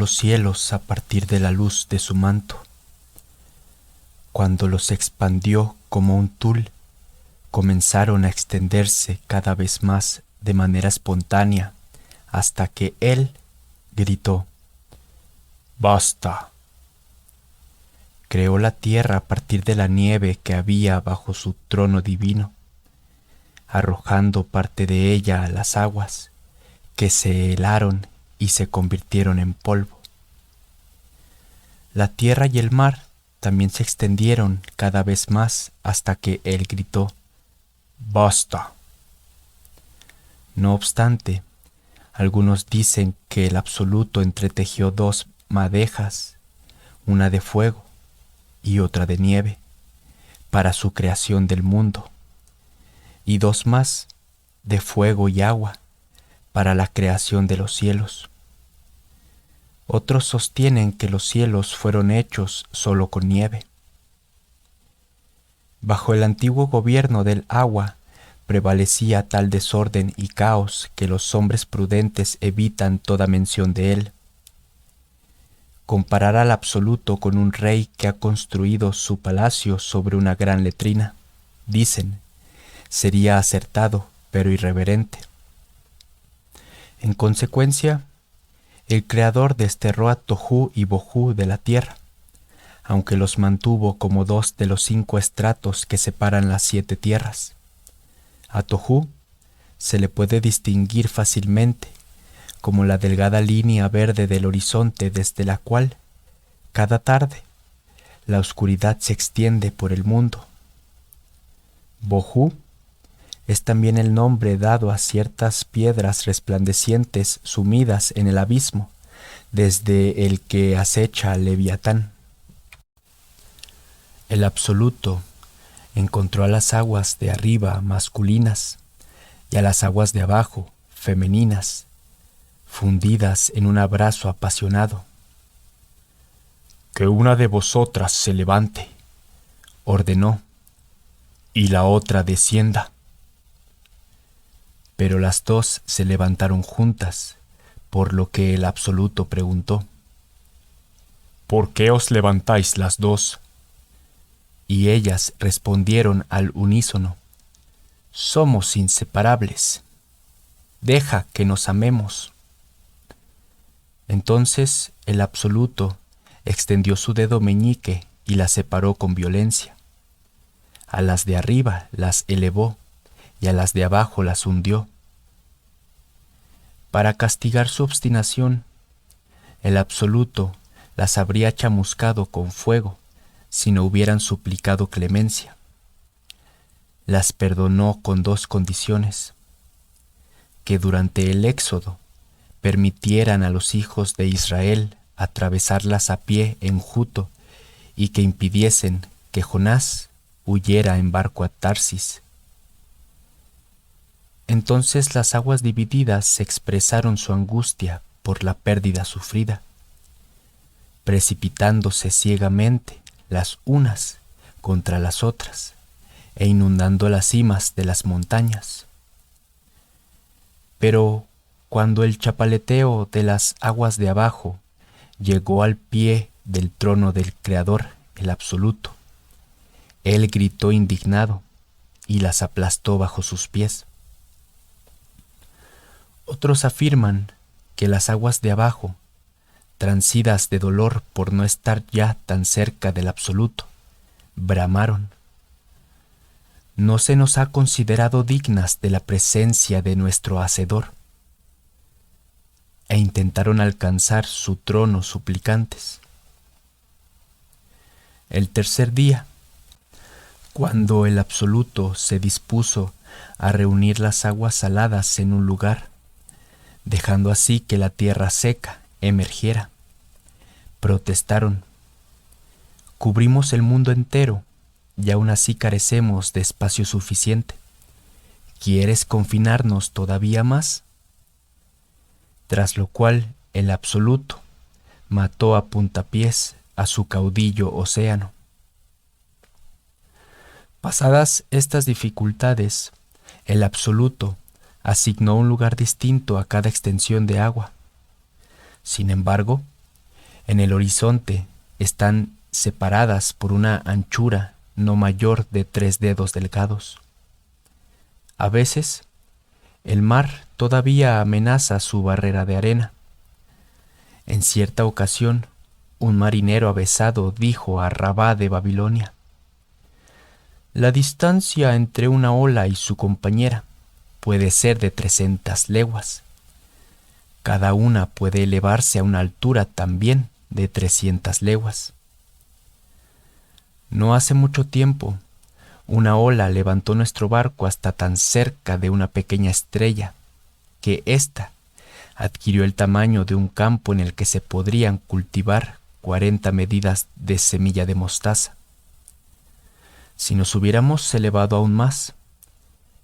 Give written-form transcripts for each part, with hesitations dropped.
los cielos a partir de la luz de su manto. Cuando los expandió como un tul, comenzaron a extenderse cada vez más de manera espontánea, hasta que él gritó: ¡Basta! Creó la tierra a partir de la nieve que había bajo su trono divino, arrojando parte de ella a las aguas, que se helaron y se convirtieron en polvo. La tierra y el mar también se extendieron cada vez más hasta que él gritó: ¡Basta! No obstante, algunos dicen que el Absoluto entretejió dos madejas, una de fuego y otra de nieve, para su creación del mundo, y dos más, de fuego y agua, para la creación de los cielos. Otros sostienen que los cielos fueron hechos solo con nieve. Bajo el antiguo gobierno del agua prevalecía tal desorden y caos que los hombres prudentes evitan toda mención de él. Comparar al Absoluto con un rey que ha construido su palacio sobre una gran letrina, dicen, sería acertado pero irreverente. En consecuencia, el Creador desterró a Tohu y Bohu de la tierra, aunque los mantuvo como dos de los 5 estratos que separan las 7 tierras. A Tohu se le puede distinguir fácilmente como la delgada línea verde del horizonte desde la cual, cada tarde, la oscuridad se extiende por el mundo. Bohu es también el nombre dado a ciertas piedras resplandecientes sumidas en el abismo, desde el que acecha al Leviatán. El Absoluto encontró a las aguas de arriba masculinas y a las aguas de abajo femeninas, fundidas en un abrazo apasionado. «Que una de vosotras se levante», ordenó, «y la otra descienda». Pero las dos se levantaron juntas, por lo que el Absoluto preguntó: «¿Por qué os levantáis las dos?». Y ellas respondieron al unísono: «Somos inseparables. Deja que nos amemos». Entonces el Absoluto extendió su dedo meñique y las separó con violencia. A las de arriba las elevó y a las de abajo las hundió. Para castigar su obstinación, el Absoluto las habría chamuscado con fuego si no hubieran suplicado clemencia. Las perdonó con 2 condiciones: que durante el éxodo permitieran a los hijos de Israel atravesarlas a pie enjuto y que impidiesen que Jonás huyera en barco a Tarsis. Entonces las aguas divididas expresaron su angustia por la pérdida sufrida, precipitándose ciegamente las unas contra las otras e inundando las cimas de las montañas. Pero cuando el chapaleteo de las aguas de abajo llegó al pie del trono del Creador, el Absoluto, él gritó indignado y las aplastó bajo sus pies. Otros afirman que las aguas de abajo, transidas de dolor por no estar ya tan cerca del Absoluto, bramaron: «No se nos ha considerado dignas de la presencia de nuestro Hacedor», e intentaron alcanzar su trono suplicantes. El tercer día, cuando el Absoluto se dispuso a reunir las aguas saladas en un lugar, dejando así que la tierra seca emergiera, protestaron: «Cubrimos el mundo entero y aún así carecemos de espacio suficiente. ¿Quieres confinarnos todavía más?». Tras lo cual el Absoluto mató a puntapiés a su caudillo Océano. Pasadas estas dificultades, el Absoluto asignó un lugar distinto a cada extensión de agua. Sin embargo, En el horizonte están separadas por una anchura no mayor de 3 dedos delgados. A veces, el mar todavía amenaza su barrera de arena. En cierta ocasión, un marinero avesado dijo a Rabá de Babilonia: «La distancia entre una ola y su compañera puede ser de 300 leguas. Cada una puede elevarse a una altura también de 300 leguas». No hace mucho tiempo, una ola levantó nuestro barco hasta tan cerca de una pequeña estrella que ésta adquirió el tamaño de un campo en el que se podrían cultivar 40 medidas de semilla de mostaza. Si nos hubiéramos elevado aún más,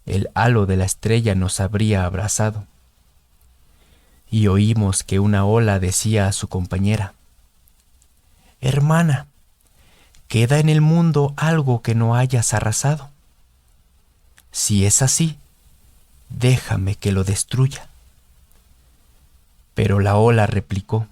el halo de la estrella nos habría abrazado. Y oímos que una ola decía a su compañera: «Hermana, ¿queda en el mundo algo que no hayas arrasado? Si es así, déjame que lo destruya». Pero la ola replicó: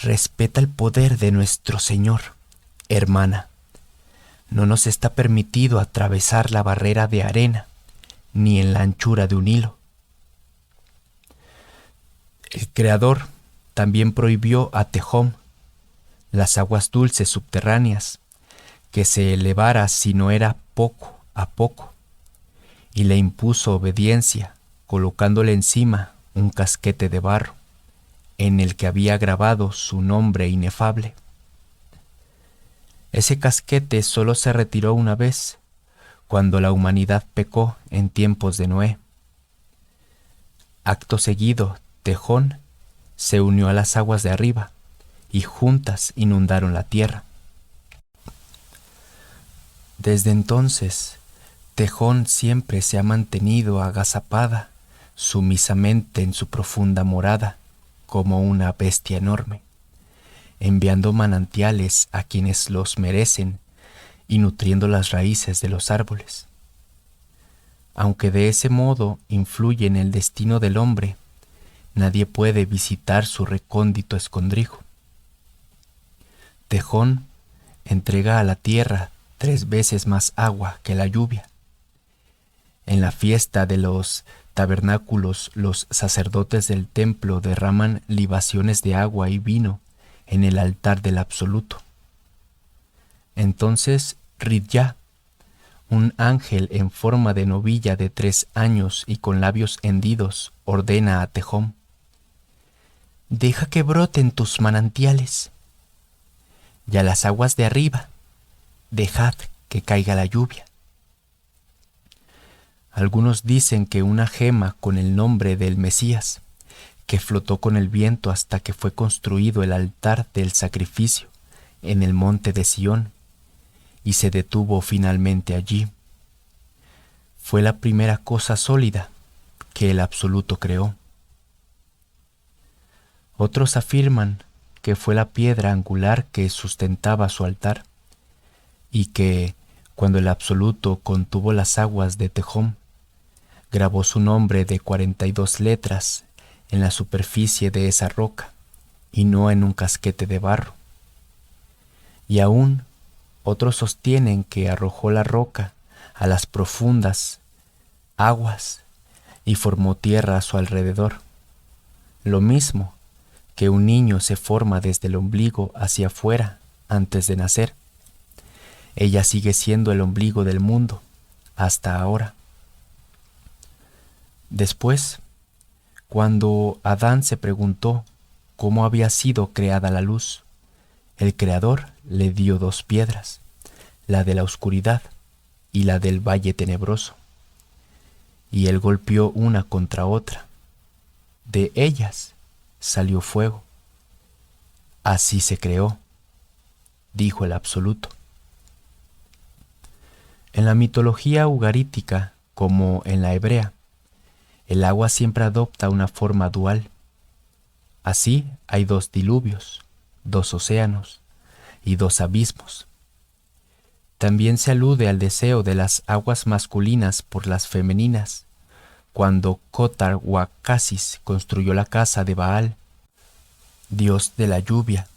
«Respeta el poder de nuestro Señor, hermana. No nos está permitido atravesar la barrera de arena, ni en la anchura de un hilo». El Creador también prohibió a Tehom, las aguas dulces subterráneas, que se elevara si no era poco a poco, y le impuso obediencia, colocándole encima un casquete de barro, en el que había grabado su nombre inefable. Ese casquete solo se retiró una vez, cuando la humanidad pecó en tiempos de Noé. Acto seguido, Tehón se unió a las aguas de arriba, y juntas inundaron la tierra. Desde entonces, Tehón siempre se ha mantenido agazapada sumisamente en su profunda morada, como una bestia enorme, enviando manantiales a quienes los merecen y nutriendo las raíces de los árboles. Aunque de ese modo influye en el destino del hombre, nadie puede visitar su recóndito escondrijo. Tehón entrega a la tierra 3 veces más agua que la lluvia. En la fiesta de los tabernáculos, los sacerdotes del templo derraman libaciones de agua y vino en el altar del Absoluto. Entonces Ridya, un ángel en forma de novilla de 3 años y con labios hendidos, ordena a Tehón: «Deja que broten tus manantiales. Y a las aguas de arriba, dejad que caiga la lluvia». Algunos dicen que una gema con el nombre del Mesías, que flotó con el viento hasta que fue construido el altar del sacrificio en el monte de Sión, y se detuvo finalmente allí, fue la primera cosa sólida que el Absoluto creó. Otros afirman que fue la piedra angular que sustentaba su altar, y que, cuando el Absoluto contuvo las aguas de Tehón, grabó su nombre de 42 letras en la superficie de esa roca, y no en un casquete de barro. Y aún otros sostienen que arrojó la roca a las profundas aguas y formó tierra a su alrededor, lo mismo que un niño se forma desde el ombligo hacia afuera antes de nacer. Ella sigue siendo el ombligo del mundo hasta ahora. Después, cuando Adán se preguntó cómo había sido creada la luz, el Creador le dio 2 piedras, la de la oscuridad y la del valle tenebroso, y él golpeó una contra otra. De ellas salió fuego. Así se creó, dijo el Absoluto. En la mitología ugarítica, como en la hebrea, el agua siempre adopta una forma dual. Así hay 2 diluvios, 2 océanos y 2 abismos. También se alude al deseo de las aguas masculinas por las femeninas, cuando Cotar Huacasis construyó la casa de Baal, Dios de la lluvia,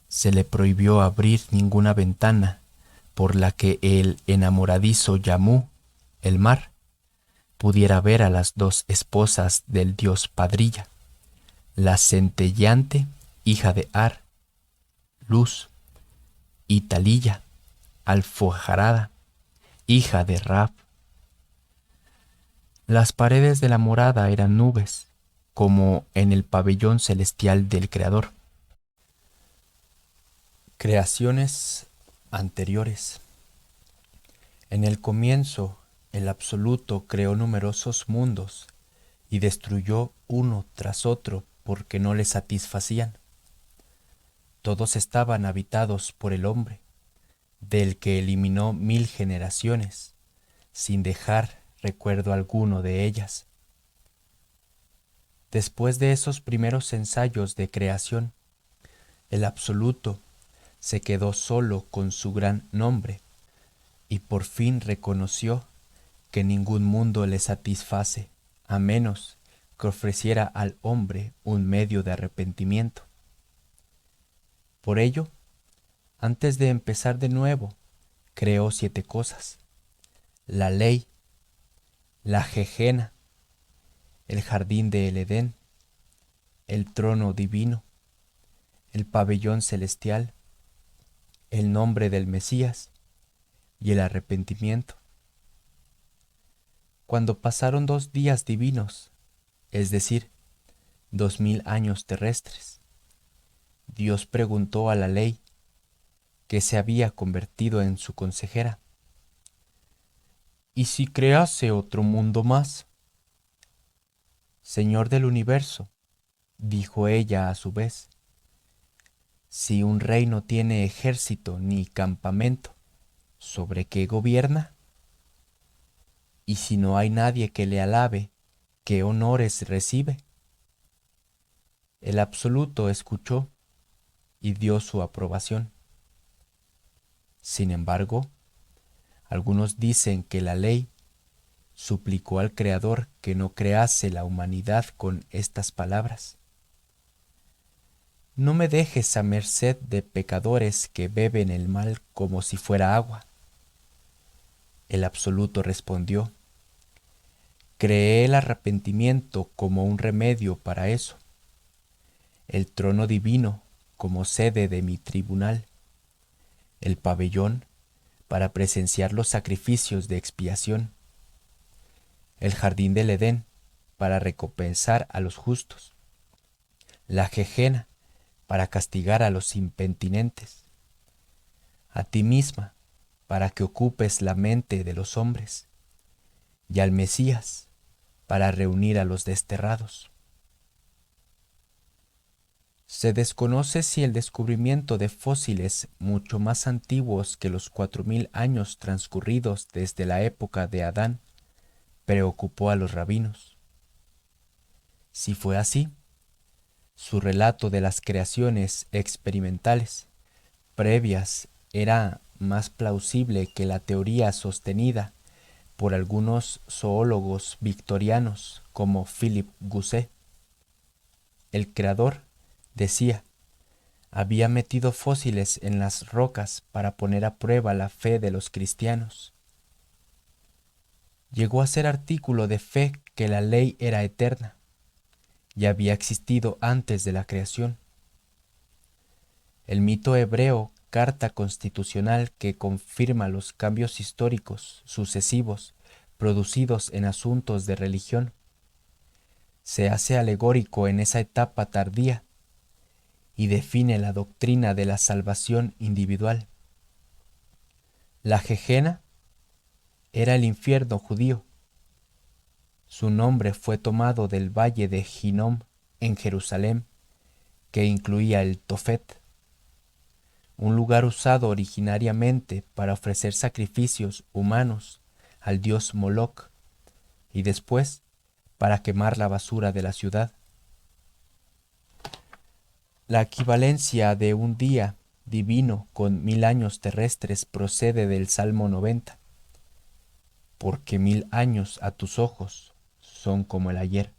se le prohibió abrir ninguna ventana por la que el enamoradizo Yamú, el mar, pudiera ver a las dos esposas del dios Padrilla, la centelleante hija de Ar, Luz, y Talilla, alfojarada, hija de Rab. Las paredes de la morada eran nubes, como en el pabellón celestial del Creador. Creaciones anteriores. En el comienzo, el Absoluto creó numerosos mundos y destruyó uno tras otro porque no le satisfacían. Todos estaban habitados por el hombre, del que eliminó 1000 generaciones, sin dejar recuerdo alguno de ellas. Después de esos primeros ensayos de creación, el Absoluto se quedó solo con su gran nombre y por fin reconoció que ningún mundo le satisface a menos que ofreciera al hombre un medio de arrepentimiento. Por ello, antes de empezar de nuevo, creó 7 cosas: la ley, la Jejena, el jardín del Edén, el trono divino, el pabellón celestial, el nombre del Mesías y el arrepentimiento. Cuando pasaron 2 días divinos, es decir, 2000 años terrestres, Dios preguntó a la ley, que se había convertido en su consejera: ¿y si crease otro mundo más? Señor del universo, dijo ella a su vez, si un rey no tiene ejército ni campamento, ¿sobre qué gobierna? Y si no hay nadie que le alabe, ¿qué honores recibe? El Absoluto escuchó y dio su aprobación. Sin embargo, algunos dicen que la ley suplicó al Creador que no crease la humanidad con estas palabras: no me dejes a merced de pecadores que beben el mal como si fuera agua. El Absoluto respondió: creé el arrepentimiento como un remedio para eso, el trono divino como sede de mi tribunal, el pabellón para presenciar los sacrificios de expiación, el jardín del Edén para recompensar a los justos, la Jejena para castigar a los impenitentes, a ti misma para que ocupes la mente de los hombres, y al Mesías para reunir a los desterrados. Se desconoce si el descubrimiento de fósiles mucho más antiguos que los 4000 años transcurridos desde la época de Adán preocupó a los rabinos. Si fue así, su relato de las creaciones experimentales previas era más plausible que la teoría sostenida por algunos zoólogos victorianos como Philip Gusset. El creador, decía, había metido fósiles en las rocas para poner a prueba la fe de los cristianos. Llegó a ser artículo de fe que la ley era eterna y había existido antes de la creación. El mito hebreo, carta constitucional que confirma los cambios históricos sucesivos producidos en asuntos de religión, se hace alegórico en esa etapa tardía y define la doctrina de la salvación individual. La Jejena era el infierno judío. Su nombre fue tomado del valle de Hinnom en Jerusalén, que incluía el Tofet, un lugar usado originariamente para ofrecer sacrificios humanos al dios Moloch y después para quemar la basura de la ciudad. La equivalencia de un día divino con 1000 años terrestres procede del Salmo 90, porque 1000 años a tus ojos son como el ayer.